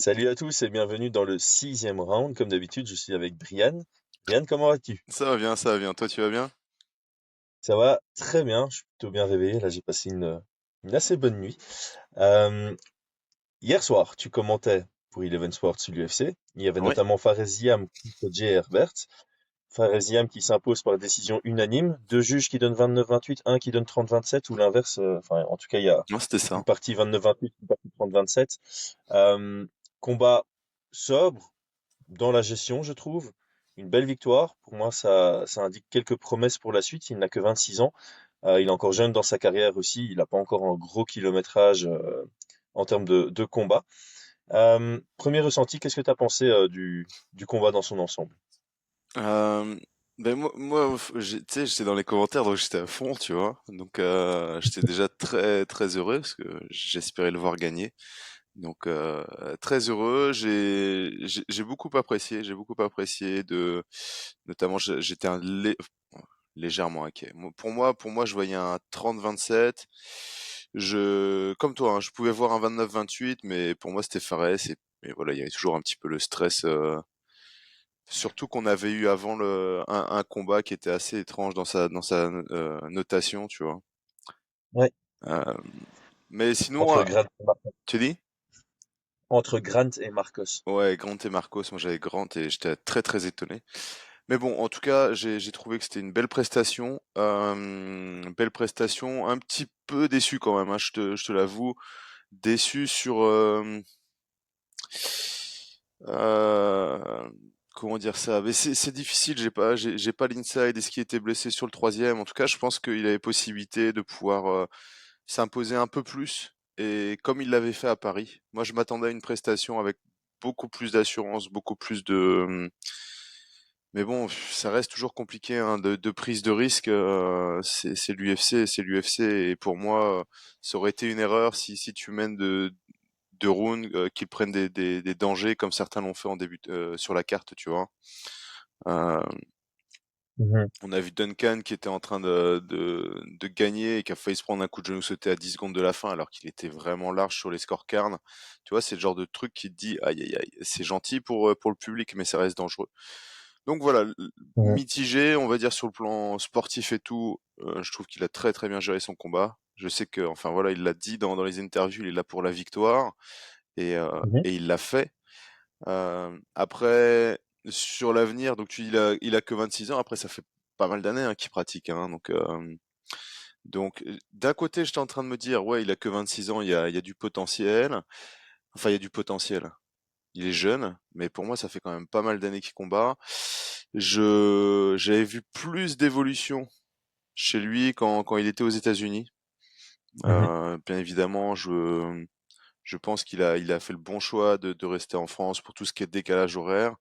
Salut à tous et bienvenue dans le sixième round. Comme d'habitude, je suis avec Brian. Brian, comment vas-tu? Ça va bien. Toi, tu vas bien? Ça va très bien, je suis plutôt bien réveillé. Là, j'ai passé une assez bonne nuit. Euh, Hier soir, tu commentais pour Eleven Sports sur l'UFC. Il y avait Oui. notamment Faresiam contre Jay Herbert. Faresiam qui s'impose par décision unanime. Deux juges qui donnent 29-28, un qui donne 30-27 ou l'inverse. Enfin, en tout cas, il y a Non, c'était une ça. partie 29-28, une partie 30-27. Combat sobre, dans la gestion, je trouve. Une belle victoire. Pour moi, ça indique quelques promesses pour la suite. Il n'a que 26 ans. Il est encore jeune dans sa carrière aussi. Il n'a pas encore un gros kilométrage en termes de combat. Premier ressenti, qu'est-ce que tu as pensé du combat dans son ensemble? Euh, tu sais, j'étais dans les commentaires, donc j'étais à fond, tu vois. Donc, j'étais déjà très, très heureux parce que j'espérais le voir gagner. Donc, très heureux. J'ai beaucoup apprécié. J'ai beaucoup apprécié notamment, j'étais légèrement inquiet. Pour moi, je voyais un 30-27. Comme toi, hein, je pouvais voir un 29-28, mais pour moi, c'était Fares. Et voilà, il y avait toujours un petit peu le stress. Surtout qu'on avait eu avant un combat qui était assez étrange dans sa notation, tu vois. Ouais. Euh, mais sinon, Entre Grant, tu dis? entre Grant et Marcos. Ouais, Grant et Marcos, moi j'avais Grant et j'étais très très étonné. Mais bon, en tout cas, j'ai trouvé que c'était une belle prestation, un petit peu déçu quand même, hein, je te l'avoue, déçu sur euh, comment dire ça. Mais c'est difficile, j'ai pas l'inside. Est-ce qu'il était blessé sur le troisième? En tout cas, je pense qu'il avait possibilité de pouvoir s'imposer un peu plus. Et comme il l'avait fait à Paris, moi je m'attendais à une prestation avec beaucoup plus d'assurance, beaucoup plus de. Mais bon, ça reste toujours compliqué hein, de prise de risque. C'est l'UFC, c'est l'UFC. Et pour moi, ça aurait été une erreur si tu mènes de rounds qu'ils prennent des dangers comme certains l'ont fait en début sur la carte, tu vois. Euh, Mhm. on a vu Duncan qui était en train de gagner et qui a failli se prendre un coup de genou sauté à 10 secondes de la fin alors qu'il était vraiment large sur les scorecards. Tu vois, c'est le genre de truc qui te dit aïe aïe aïe, c'est gentil pour le public mais ça reste dangereux. Donc voilà, Mhm. mitigé, on va dire sur le plan sportif et tout, je trouve qu'il a très très bien géré son combat. Je sais que, enfin voilà, il l'a dit dans les interviews, il est là pour la victoire Mhm. et il l'a fait. Après, sur l'avenir, donc il a que 26 ans. Après, ça fait pas mal d'années hein, qu'il pratique. Hein, donc d'un côté, j'étais en train de me dire, ouais, il a que 26 ans, il y a du potentiel. Enfin, il y a du potentiel. Il est jeune, mais pour moi, ça fait quand même pas mal d'années qu'il combat. J'avais vu plus d'évolution chez lui quand il était aux États-Unis. Mhm. Bien évidemment, je pense qu'il a fait le bon choix de rester en France pour tout ce qui est décalage horaire.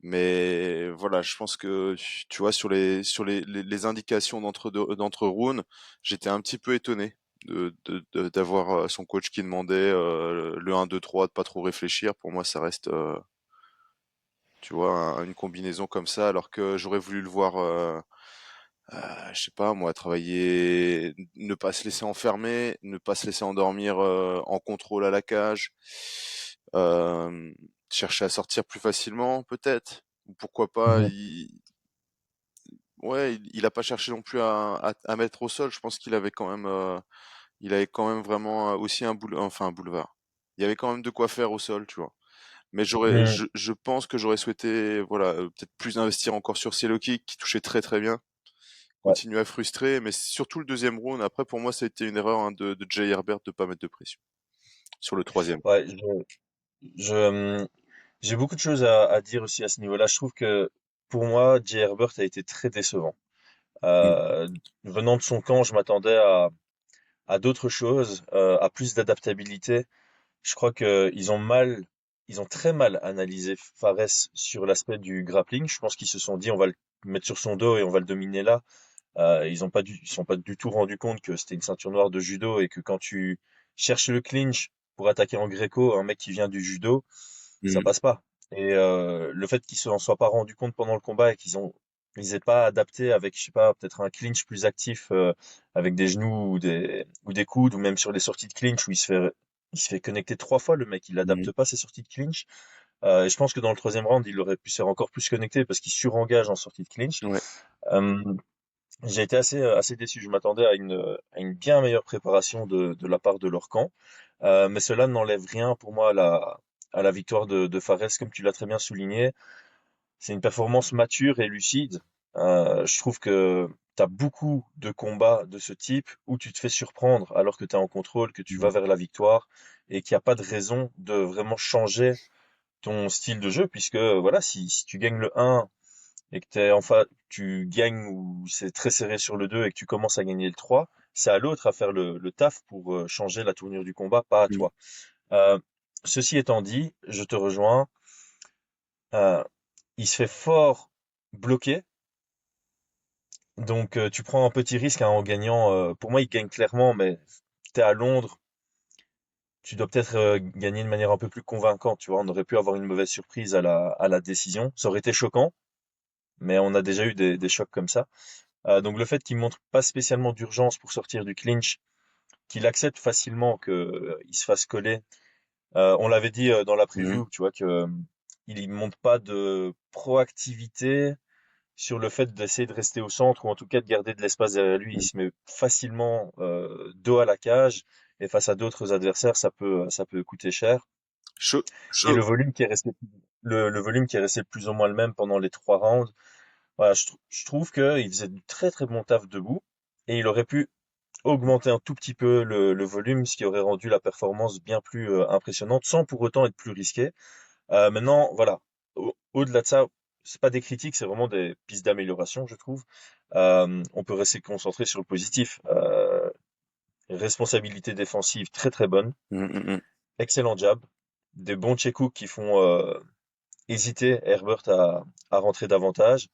Mais voilà, je pense que tu vois sur les indications d'entre rounds, j'étais un petit peu étonné d'avoir son coach qui demandait le 1 2 3 de pas trop réfléchir. Pour moi, ça reste tu vois une combinaison comme ça alors que j'aurais voulu le voir je sais pas moi travailler, ne pas se laisser enfermer, ne pas se laisser endormir en contrôle à la cage, euh, chercher à sortir plus facilement peut-être ou pourquoi pas Mhm. ouais il a pas cherché non plus à mettre au sol. Je pense qu'il avait quand même vraiment aussi enfin un boulevard. Il y avait quand même de quoi faire au sol, tu vois. Mais Mhm. je pense que j'aurais souhaité voilà peut-être plus investir encore sur Cielo qui touchait très très bien, Ouais. continue à frustrer, mais c'est surtout le deuxième round. Après, pour moi, ça a été une erreur hein, de Jay Herbert de pas mettre de pression sur le troisième. Ouais, je, j'ai beaucoup de choses à dire aussi à ce niveau-là. Je trouve que pour moi, Jay Herbert a été très décevant. Mm. Euh, Venant de son camp, je m'attendais à d'autres choses, à plus d'adaptabilité. Je crois que ils ont très mal analysé Fares sur l'aspect du grappling. Je pense qu'ils se sont dit, on va le mettre sur son dos et on va le dominer là. Ils sont pas du tout rendu compte que c'était une ceinture noire de judo et que quand tu cherches le clinch pour attaquer en gréco, un mec qui vient du judo, ça Mm. passe pas. Et le fait qu'ils s'en soient pas rendus compte pendant le combat et ils aient pas adapté avec, je sais pas, peut-être un clinch plus actif avec des genoux ou des coudes ou même sur les sorties de clinch où Il se fait connecter 3 fois, le mec. Il Mhm. adapte pas ses sorties de clinch. Et je pense que dans le troisième round, il aurait pu se faire encore plus connecter parce qu'il surengage en sortie de clinch. Ouais. Euh, j'ai été assez déçu. Je m'attendais à une bien meilleure préparation de la part de leur camp. Mais cela n'enlève rien pour moi à la victoire de Fares, comme tu l'as très bien souligné. C'est une performance mature et lucide. Je trouve que tu as beaucoup de combats de ce type où tu te fais surprendre alors que tu es en contrôle, que tu vas Mhm. vers la victoire et qu'il n'y a pas de raison de vraiment changer ton style de jeu, puisque voilà, si tu gagnes le 1 et que tu gagnes ou c'est très serré sur le 2 et que tu commences à gagner le 3, c'est à l'autre à faire le taf pour changer la tournure du combat, pas à Mhm. toi. Euh, ceci étant dit, je te rejoins. Euh, il se fait fort bloquer. Donc tu prends un petit risque hein, en gagnant. Pour moi, il gagne clairement, mais tu es à Londres, tu dois peut-être gagner de manière un peu plus convaincante. Tu vois, on aurait pu avoir une mauvaise surprise à la décision. Ça aurait été choquant, mais on a déjà eu des chocs comme ça. Donc le fait qu'il montre pas spécialement d'urgence pour sortir du clinch, qu'il accepte facilement qu'il se fasse coller. On l'avait dit dans la Mhm. preview, tu vois, que il montre pas de proactivité sur le fait d'essayer de rester au centre ou en tout cas de garder de l'espace derrière lui. Il Mhm. se met facilement dos à la cage et face à d'autres adversaires, ça peut coûter cher. Chaud, Et chaud. le volume qui est resté plus ou moins le même pendant les 3 rounds, voilà, je trouve qu'il faisait du très très bon taf debout et il aurait pu augmenter un tout petit peu le volume, ce qui aurait rendu la performance bien plus impressionnante sans pour autant être plus risqué. Maintenant, voilà, au-delà de ça, c'est pas des critiques, c'est vraiment des pistes d'amélioration, je trouve. On peut rester concentré sur le positif. Responsabilité défensive très très bonne, Mhm. Mhm. excellent jab, des bons check qui font hésiter Herbert à rentrer davantage,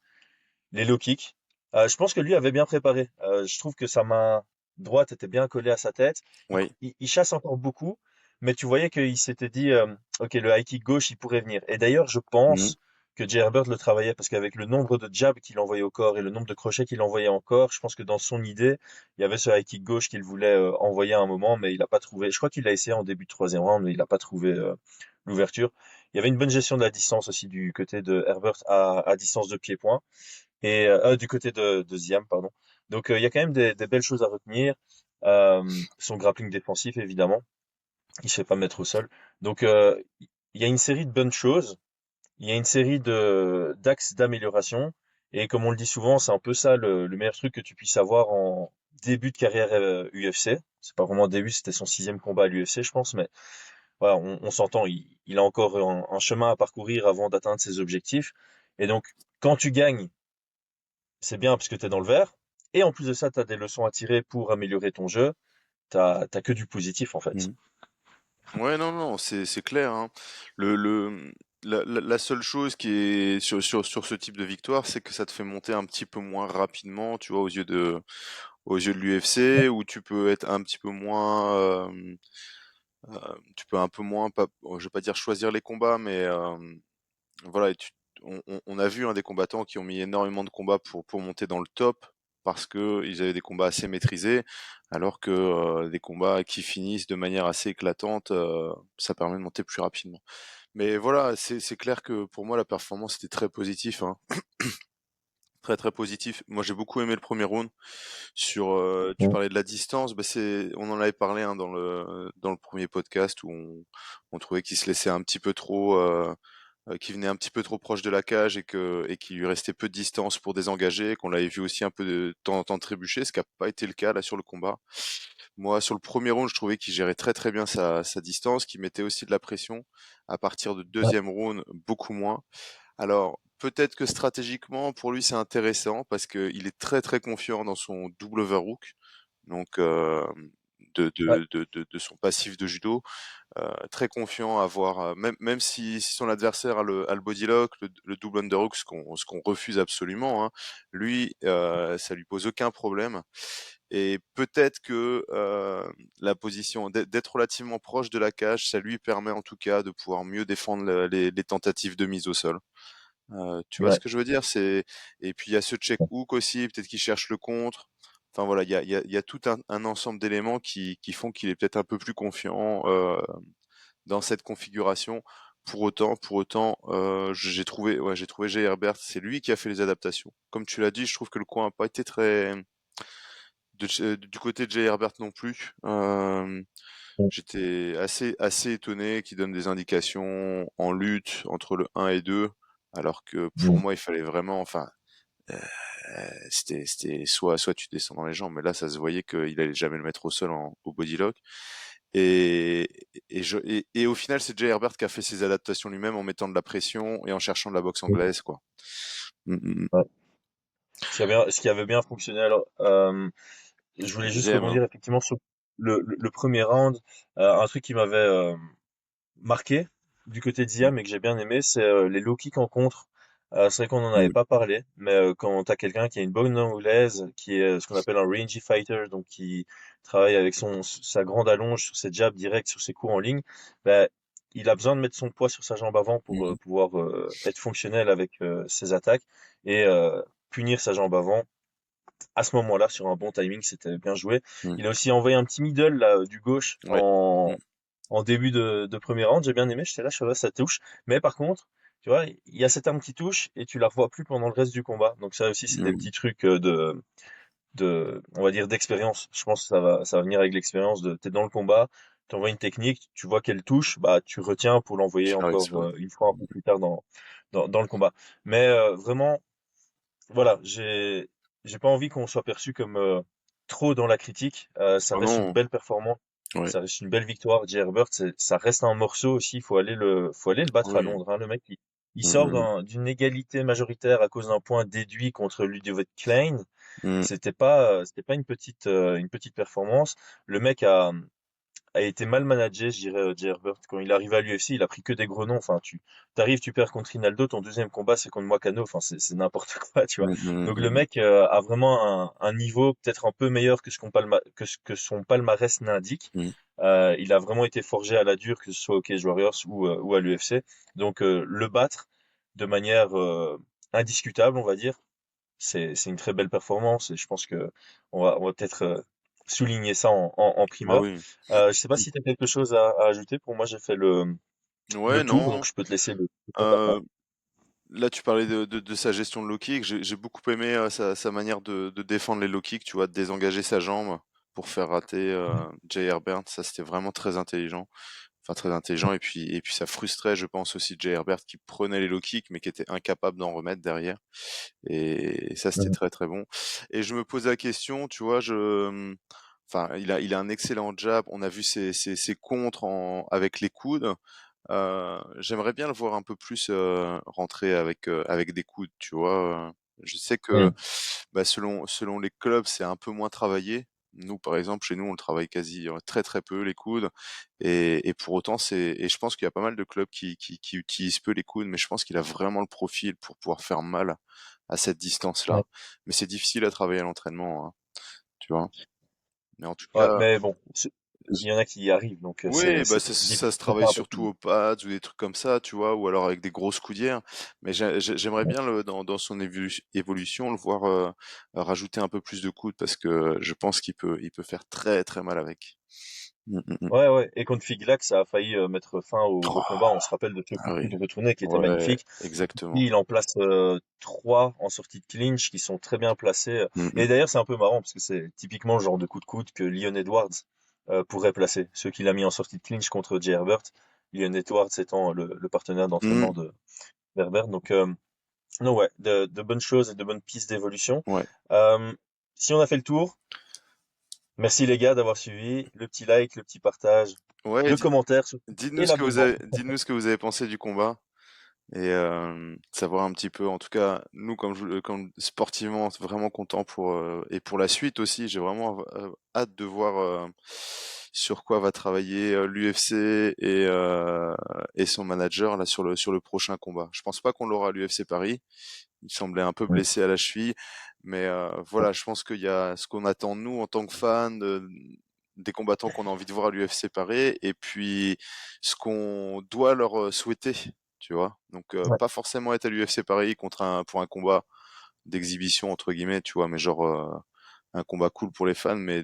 les low kicks. Je pense que lui avait bien préparé. Je trouve que sa main droite était bien collée à sa tête. Oui. Il chasse encore beaucoup, mais tu voyais qu'il s'était dit, ok, le high kick gauche, il pourrait venir. Et d'ailleurs, je Mhm. pense que Jay Herbert le travaillait parce qu'avec le nombre de jabs qu'il envoyait au corps et le nombre de crochets qu'il envoyait en corps, je pense que dans son idée, il y avait ce high kick gauche qu'il voulait envoyer à un moment, mais il n'a pas trouvé. Je crois qu'il l'a essayé en début de troisième round, mais il n'a pas trouvé l'ouverture. Il y avait une bonne gestion de la distance aussi du côté de Herbert à distance de pied-point et du côté de Ziam, pardon. Donc il y a quand même des belles choses à retenir. Son grappling défensif, évidemment, il se fait pas mettre au sol. Donc il y a une série de bonnes choses, il y a une série de d'axes d'amélioration, et comme on le dit souvent, c'est un peu ça le meilleur truc que tu puisses avoir en début de carrière UFC. C'est pas vraiment début, c'était son 6e combat à l'UFC, je pense, mais voilà, on s'entend, il a encore un chemin à parcourir avant d'atteindre ses objectifs. Et donc, quand tu gagnes c'est bien parce que tu es dans le vert. Et en plus de ça, tu as des leçons à tirer pour améliorer ton jeu. T'as que du positif en fait. Mhm. Ouais, non, non, c'est clair, hein. La seule chose qui est sur ce type de victoire, c'est que ça te fait monter un petit peu moins rapidement, tu vois, aux yeux de l'UFC, où tu peux être un petit peu moins, tu peux un peu moins, pas, bon, je vais pas dire choisir les combats, mais voilà, on a vu hein, des combattants qui ont mis énormément de combats pour monter dans le top parce que ils avaient des combats assez maîtrisés, alors que des combats qui finissent de manière assez éclatante, ça permet de monter plus rapidement. Mais voilà, c'est clair que pour moi la performance était très positive, hein. Très très positif. Moi j'ai beaucoup aimé le premier round. Tu Mm. parlais de la distance, bah on en avait parlé hein, dans le premier podcast où on trouvait qu'il se laissait un petit peu trop qui venait un petit peu trop proche de la cage et qu'il lui restait peu de distance pour désengager, qu'on l'avait vu aussi un peu de temps en temps trébucher, ce qui n'a pas été le cas là sur le combat. Moi, sur le premier round, je trouvais qu'il gérait très très bien sa distance, qu'il mettait aussi de la pression. À partir de Ouais, deuxième round, beaucoup moins. Alors, peut-être que stratégiquement, pour lui, c'est intéressant parce qu'il est très très confiant dans son double overhook, donc ouais, de son passif de judo. Très confiant à voir, même si son adversaire a le body lock, le double underhook, ce qu'on refuse absolument, hein, lui, ça lui pose aucun problème. Et peut-être que la position d'être relativement proche de la cage, ça lui permet en tout cas de pouvoir mieux défendre les tentatives de mise au sol. Tu vois ce ouais. que je veux dire? Et puis il y a ce check hook aussi, peut-être qu'il cherche le contre. enfin voilà, il y a tout un ensemble d'éléments qui font qu'il est peut-être un peu plus confiant dans cette configuration. Pour autant, j'ai trouvé Jay Herbert, c'est lui qui a fait les adaptations. Comme tu l'as dit, je trouve que le coin n'a pas été très du côté de Jay Herbert non plus. J'étais assez étonné qu'il donne des indications en lutte entre le 1 et 2, alors que pour Mm. moi, il fallait vraiment, enfin, c'était soit tu descends dans les jambes, mais là, ça se voyait qu'il allait jamais le mettre au sol au bodylock. Et, et au final, c'est Jay Herbert qui a fait ses adaptations lui-même en mettant de la pression et en cherchant de la boxe anglaise, quoi. Mm, mm, mm. Ouais. Ce qui avait bien fonctionné. Alors, je Le voulais juste deuxième, hein. rebondir effectivement sur le premier round. Un truc qui m'avait marqué du côté Mm, d'Iam et que j'ai bien aimé, c'est les low kicks en contre. C'est vrai qu'on n'en avait mm, pas parlé, mais quand tu as quelqu'un qui a une bonne anglaise, qui est ce qu'on appelle un rangy fighter, donc qui travaille avec sa grande allonge sur ses jabs directs, sur ses coups en ligne, ben, il a besoin de mettre son poids sur sa jambe avant pour mm, pouvoir être fonctionnel avec ses attaques et punir sa jambe avant. À ce moment-là, sur un bon timing, c'était bien joué. mm. Il a aussi envoyé un petit middle là, du gauche Ouais. Mm, en début de premier round, j'ai bien aimé, j'étais là, je savais, ça touche. Mais par contre, tu vois, il y a cette arme qui touche et tu la revois plus pendant le reste du combat. Donc ça aussi, c'est des mm. petits trucs on va dire, d'expérience. Je pense que ça va venir avec l'expérience t'es dans le combat, tu envoies une technique, tu vois qu'elle touche, bah, tu retiens pour l'envoyer Finalise, encore ouais. une fois un peu plus tard dans le combat. Mais vraiment, voilà, j'ai pas envie qu'on soit perçu comme trop dans la critique. Ça Oh reste une non, belle performance, ouais. ça reste une belle victoire. Jay Herbert, ça reste un morceau aussi. Faut aller le battre à Oui. Londres, hein. Le mec, il Mm, sort mm, d'une égalité majoritaire à cause d'un point déduit contre Ludovic Klein. mm. C'était pas une petite performance. Le mec a été mal managé, je dirais, Jay Herbert. Quand il arrive à l'UFC, il a pris que des gros noms. Enfin, t'arrives, tu perds contre Rinaldo, ton deuxième combat, c'est contre Moicano. Enfin, c'est n'importe quoi, tu vois. Mm, mm, Donc, le mm, mec a vraiment un niveau peut-être un peu meilleur que son palmarès n'indique. mm. Il a vraiment été forgé à la dure, que ce soit au Cage Warriors ou à l'UFC. Donc, le battre de manière indiscutable, on va dire, c'est une très belle performance et je pense que on va peut-être souligner ça en Ah primeur. oui. Je sais pas si tu as quelque chose à ajouter. Pour moi, j'ai fait le Ouais, tour, donc non. je peux te laisser le tour après. Euh, Là, tu parlais de sa gestion de low kick. J'ai beaucoup aimé sa manière de défendre les low kicks, tu vois, de désengager sa jambe pour faire rater Jay Herbert. Ça, c'était vraiment très intelligent. Enfin, très intelligent. Et puis ça frustrait, je pense, aussi Jay Herbert qui prenait les low kicks, mais qui était incapable d'en remettre derrière. Et ça, c'était Mhm. très, très bon. Et je me posais la question, tu vois, enfin, il a un excellent jab. On a vu ses contres avec les coudes. J'aimerais bien le voir un peu plus rentrer avec des coudes, tu vois. Je sais que Mhm. bah, selon les clubs, c'est un peu moins travaillé. Nous, par exemple, chez nous, on le travaille quasi très très peu les coudes, et pour autant, et je pense qu'il y a pas mal de clubs qui utilisent peu les coudes, mais je pense qu'il a vraiment le profil pour pouvoir faire mal à cette Ouais. distance-là. Mais c'est difficile à travailler à l'entraînement, hein, tu vois. Mais en tout Ouais, cas, mais bon, il y en a qui y arrivent, donc oui, bah c'est ça se c'est pas travaille surtout impossible. aux pads ou des trucs comme ça, tu vois, ou alors avec des grosses coudières. Mais j'aimerais Ouais. bien dans son évolution le voir rajouter un peu plus de coudes parce que je pense il peut faire très très mal avec. Mm, mm, mm. Ouais, ouais. Et contre Figlac, ça a failli mettre fin au combat. Oh, On se rappelle de ce coup ah oui, de retourné qui était ouais, magnifique. exactement. Il en place trois en sortie de clinch qui sont très bien placés. Mm, Et mm. d'ailleurs, c'est un peu marrant parce que c'est typiquement le genre de coup de coude que Leon Edwards pourrait placer. Ceux qu'il a mis en sortie de clinch contre Jay Herbert. Leon Edwards étant le partenaire Mm, d'entraînement de Herbert. Donc, non, ouais, de bonnes choses et de bonnes pistes d'évolution. ouais, Euh, si on a fait le tour, merci les gars d'avoir suivi. Le petit like, le petit partage, ouais. le commentaire surtout, et l'abonnement. Dites-nous ce que vous avez pensé du combat. Et savoir un petit peu, en tout cas, nous comme sportivement, vraiment content pour et pour la suite aussi. J'ai vraiment hâte de voir sur quoi va travailler l'UFC et son manager là sur le prochain combat. Je pense pas qu'on l'aura à l'UFC Paris. Il semblait un peu Mm. blessé à la cheville, mais voilà, je pense qu'il y a ce qu'on attend de nous en tant que fans. Des combattants qu'on a envie de voir à l'UFC Paris et puis ce qu'on doit leur souhaiter, tu vois. Donc Ouais. pas forcément être à l'UFC Paris pour un combat d'exhibition entre guillemets, tu vois, mais genre un combat cool pour les fans, mais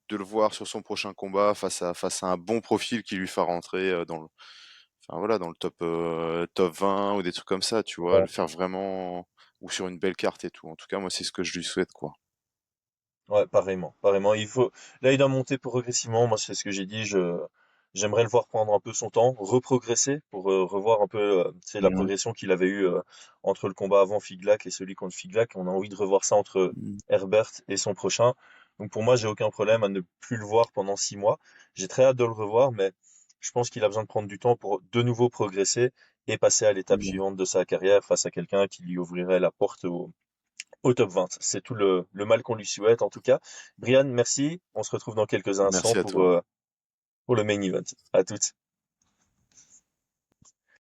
de le voir sur son prochain combat face à un bon profil qui lui fera rentrer dans le, enfin voilà, dans le top 20 ou des trucs comme ça, tu vois, le Ouais. faire vraiment ou sur une belle carte et tout. En tout cas, moi, c'est ce que je lui souhaite, quoi. Ouais, pareillement, pareillement. Là, il doit monter progressivement. Moi, c'est ce que j'ai dit. J'aimerais le voir prendre un peu son temps, reprogresser pour revoir un peu, tu sais, la Ouais. progression qu'il avait eue entre le combat avant Figlac et celui contre Figlac. On a envie de revoir ça entre Mm. Herbert et son prochain. Donc pour moi, j'ai aucun problème à ne plus le voir pendant 6 mois. J'ai très hâte de le revoir, mais je pense qu'il a besoin de prendre du temps pour de nouveau progresser et passer à l'étape Ouais. suivante de sa carrière face à quelqu'un qui lui ouvrirait la porte au top 20. C'est tout le mal qu'on lui souhaite en tout cas. Brian, merci. On se retrouve dans quelques instants Merci à toi. pour le main event. À toutes.